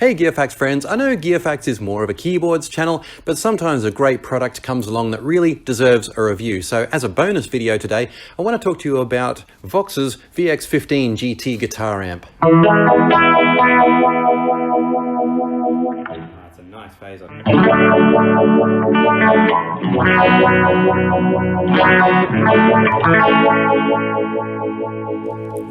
Hey GearFacts friends, I know GearFacts is more of a keyboards channel, but sometimes a great product comes along that really deserves a review. So as a bonus video today, I want to talk to you about Vox's VX15GT guitar amp. That's a nice phaser.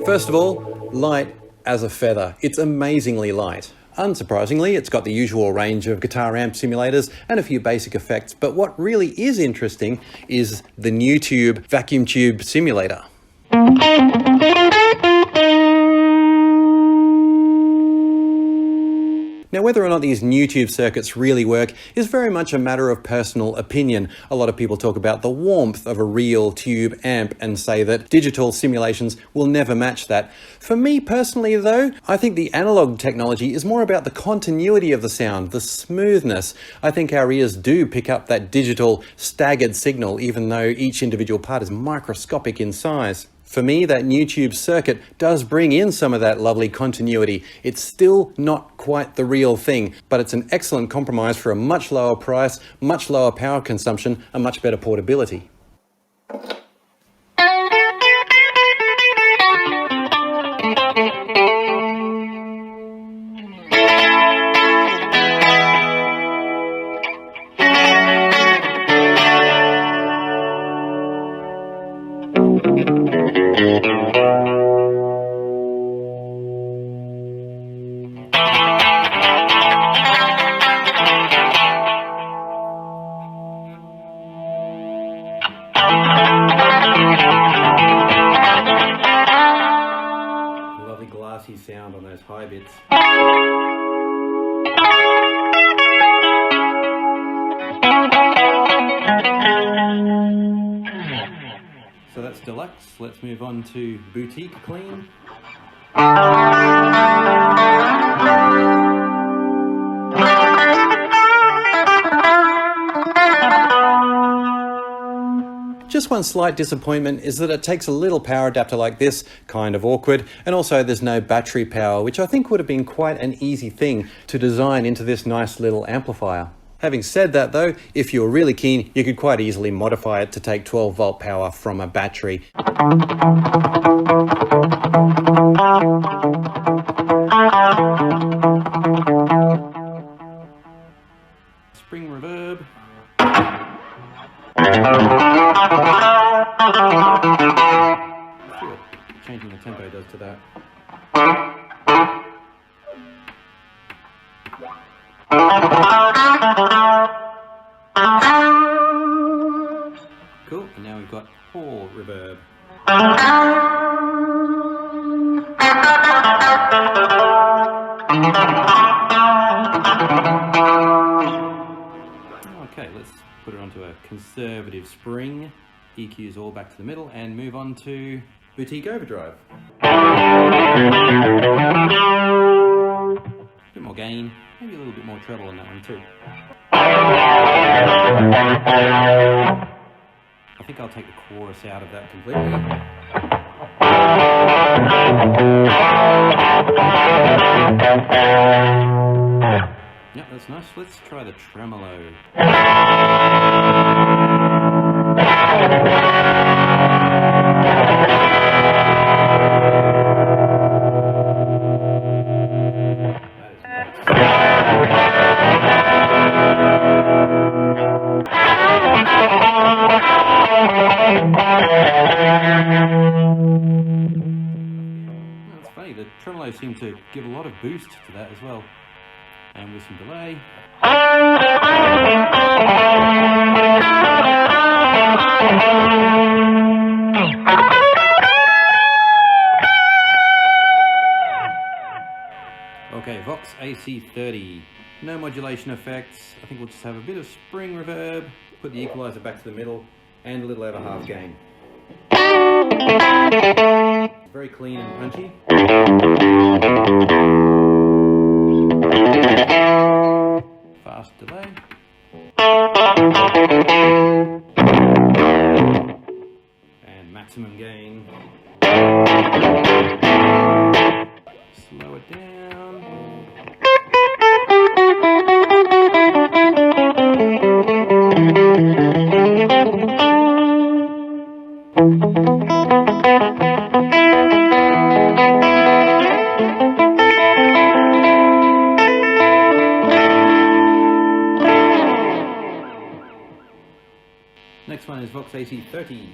First of all, light as a feather. It's amazingly light. Unsurprisingly, it's got the usual range of guitar amp simulators and a few basic effects, but what really is interesting is the new tube vacuum tube simulator. Now, whether or not these new tube circuits really work is very much a matter of personal opinion. A lot of people talk about the warmth of a real tube amp and say that digital simulations will never match that. For me personally though, I think the analog technology is more about the continuity of the sound, the smoothness. I think our ears do pick up that digital staggered signal even though each individual part is microscopic in size. For me, that new tube circuit does bring in some of that lovely continuity. It's still not quite the real thing, but it's an excellent compromise for a much lower price, much lower power consumption, and much better portability. Lovely glassy sound on those high bits. So that's Deluxe. Let's move on to Boutique Clean. Just one slight disappointment is that it takes a little power adapter like this, kind of awkward, and also there's no battery power, which I think would have been quite an easy thing to design into this nice little amplifier. Having said that though, if you're really keen, you could quite easily modify it to take 12 volt power from a battery. Spring reverb. See what changing the tempo does to that. Cool, and now we've got hall reverb. Okay, let's put it onto a conservative spring, EQs all back to the middle, and move on to Boutique Overdrive. A bit more gain, maybe a little bit more treble on that one too. I think I'll take the chorus out of that completely. Yep, that's nice. Let's try the tremolo. That's funny, the tremolo seemed to give a lot of boost to that as well. And with some delay. Okay, Vox AC30. No modulation effects. I think we'll just have a bit of spring reverb, put the equalizer back to the middle, and a little over half gain. Very clean and punchy. Fast delay. And maximum gain. Slow it down. Vox AC30.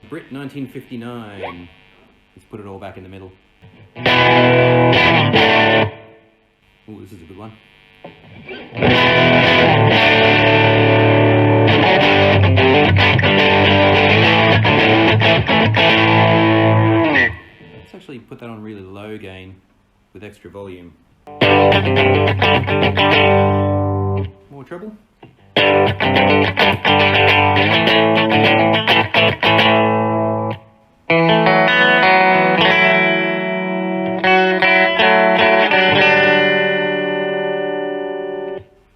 Brit 1959. Let's put it all back in the middle. Oh, this is a good one. Let's actually put that on really low gain with extra volume. More treble.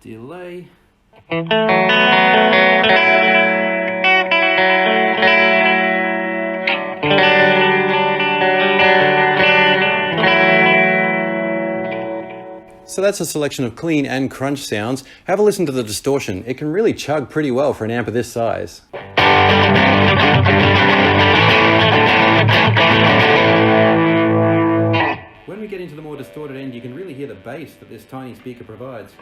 Delay. So that's a selection of clean and crunch sounds. Have a listen to the distortion. It can really chug pretty well for an amp of this size. When we get into the more distorted end, you can really hear the bass that this tiny speaker provides.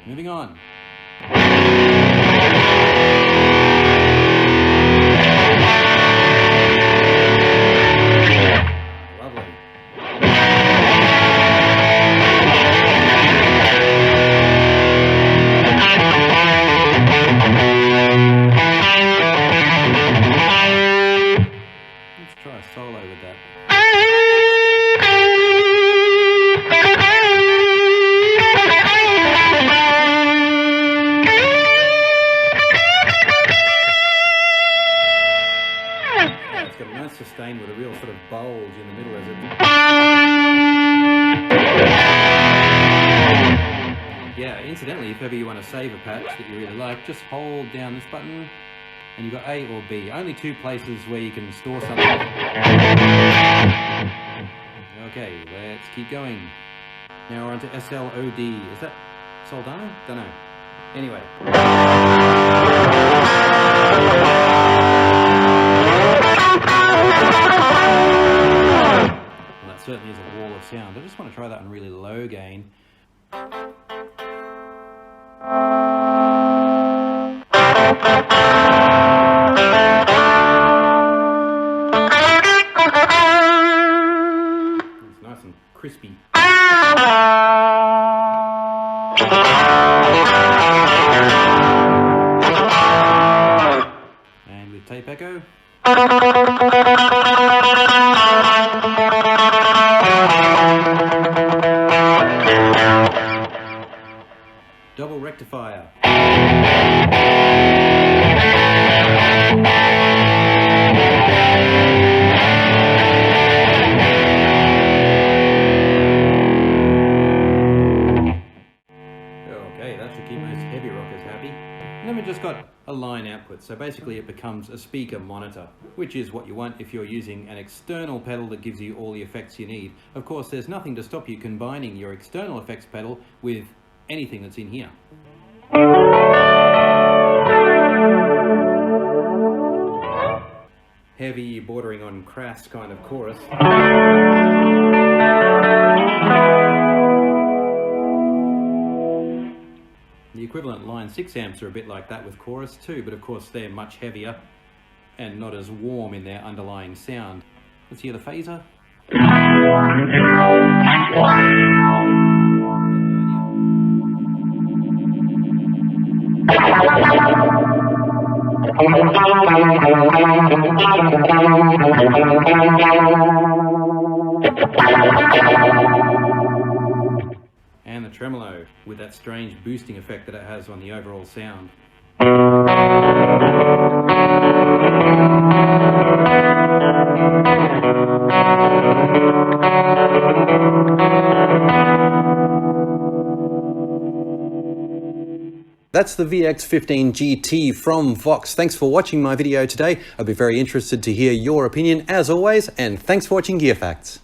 Moving on. Lovely. Let's try a solo with that. Got a nice sustain with a real sort of bulge in the middle as it... Yeah, incidentally, if ever you want to save a patch that you really like, just hold down this button and you've got A or B. Only two places where you can store something. Okay, let's keep going. Now we're on to SLOD. Is that Soldano? Don't know. Anyway. Well, that certainly is a wall of sound. I just want to try that on really low gain. It's nice and crispy. And with tape echo. Double rectifier. Okay, that should keep most heavy rockers happy. And then we've just got a line output, so basically it becomes a speaker monitor, which is what you want if you're using an external pedal that gives you all the effects you need. Of course, there's nothing to stop you combining your external effects pedal with anything that's in here. Heavy, bordering on crass kind of chorus. The equivalent line 6 amps are a bit like that with chorus too, but of course they're much heavier and not as warm in their underlying sound. Let's hear the phaser. And the tremolo, with that strange boosting effect that it has on the overall sound. That's the VX15GT from Vox. Thanks for watching my video today. I'd be very interested to hear your opinion as always, and thanks for watching Gear Facts.